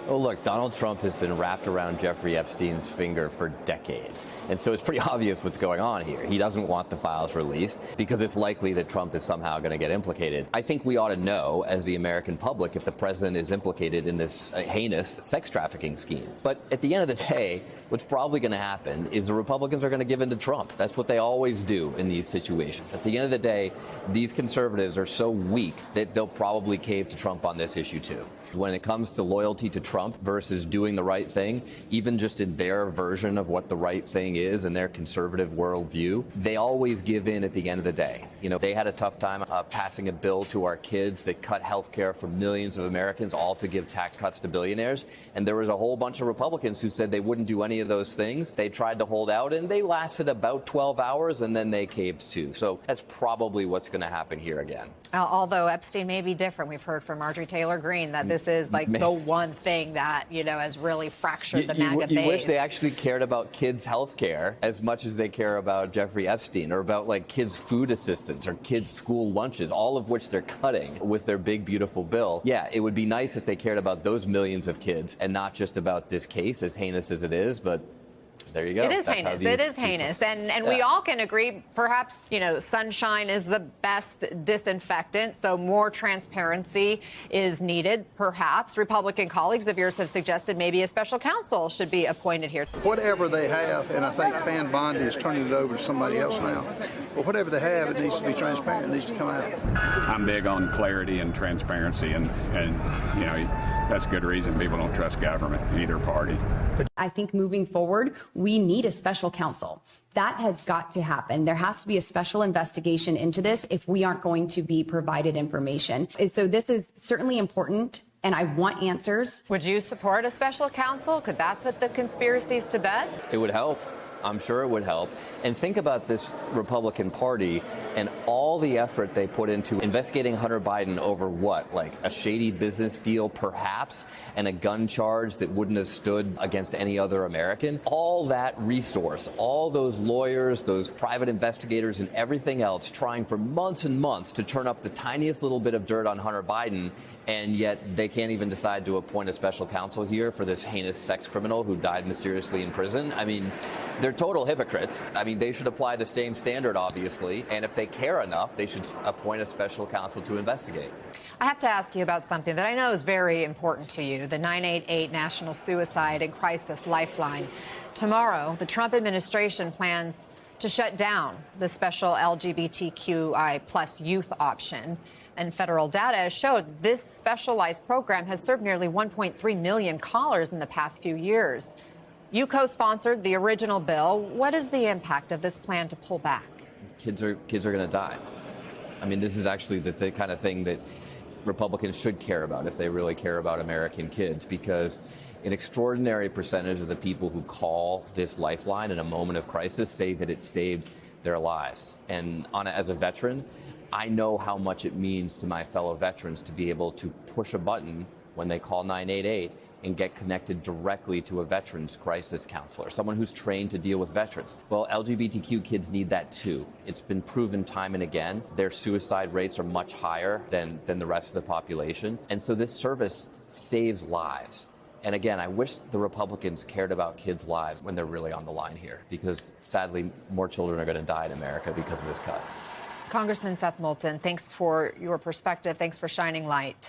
Well, look, Donald Trump has been wrapped around Jeffrey Epstein's finger for decades. And so it's pretty obvious what's going on here. He doesn't want the files released because it's likely that Trump is somehow going to get implicated. I think we ought to know, as the American public, if the president is implicated in this heinous sex trafficking scheme. But at the end of the day, what's probably going to happen is the Republicans are going to give in to Trump. That's what they always do in these situations. At the end of the day, these conservatives are so weak that they'll probably cave to Trump on this issue, too. When it comes to loyalty to Trump versus doing the right thing, even just in their version of what the right thing is in their conservative worldview, they always give in at the end of the day. You know, they had a tough time passing a bill to our kids that cut health care for millions of Americans, all to give tax cuts to billionaires. And there was a whole bunch of Republicans who said they wouldn't do any of those things. They tried to hold out, and they lasted about 12 hours, and then they caved too. So that's probably what's going to happen here again. Although Epstein may be different. We've heard from Marjorie Taylor Greene that this is like the one thing that, you know, has really fractured the MAGA base. You wish they actually cared about kids' health care as much as they care about Jeffrey Epstein, or about like kids' food assistance or kids' school lunches, all of which they're cutting with their big, beautiful bill. Yeah, it would be nice if they cared about those millions of kids and not just about this case, as heinous as it is, but there you go. It is heinous. It is heinous. And we all can agree, perhaps, you know, sunshine is the best disinfectant, so more transparency is needed, perhaps. Republican colleagues of yours have suggested maybe a special counsel should be appointed here. Whatever they have, and I think Pam Bondi is turning it over to somebody else now, but whatever they have, it needs to be transparent. It needs to come out. I'm big on clarity and transparency, and you know, that's good reason people don't trust government, either party. I think moving forward, we need a special counsel. That has got to happen. There has to be a special investigation into this if we aren't going to be provided information. And so this is certainly important, and I want answers. Would you support a special counsel? Could that put the conspiracies to bed? It would help. I'm sure it would help. And think about this Republican Party and all the effort they put into investigating Hunter Biden over what, like a shady business deal, perhaps, and a gun charge that wouldn't have stood against any other American. All that resource, all those lawyers, those private investigators, and everything else trying for months and months to turn up the tiniest little bit of dirt on Hunter Biden, and yet they can't even decide to appoint a special counsel here for this heinous sex criminal who died mysteriously in prison. I mean, they're total hypocrites. I mean, they should apply the same standard, obviously, and if they care enough, they should appoint a special counsel to investigate. I have to ask you about something that I know is very important to you, the 988 National Suicide and Crisis Lifeline. Tomorrow, the Trump administration plans to shut down the special LGBTQI plus youth option. And federal data has showed this specialized program has served nearly 1.3 million callers in the past few years. You co-sponsored the original bill. What is the impact of this plan to pull back? Kids are going to die. I mean, this is actually the kind of thing that Republicans should care about if they really care about American kids, because an extraordinary percentage of the people who call this lifeline in a moment of crisis say that it saved their lives. And as a veteran, I know how much it means to my fellow veterans to be able to push a button when they call 988 and get connected directly to a veterans crisis counselor, someone who's trained to deal with veterans. Well, LGBTQ kids need that too. It's been proven time and again. Their suicide rates are much higher than the rest of the population. And so this service saves lives. And again, I wish the Republicans cared about kids' lives when they're really on the line here, because sadly, more children are going to die in America because of this cut. Congressman Seth Moulton, thanks for your perspective. Thanks for shining light.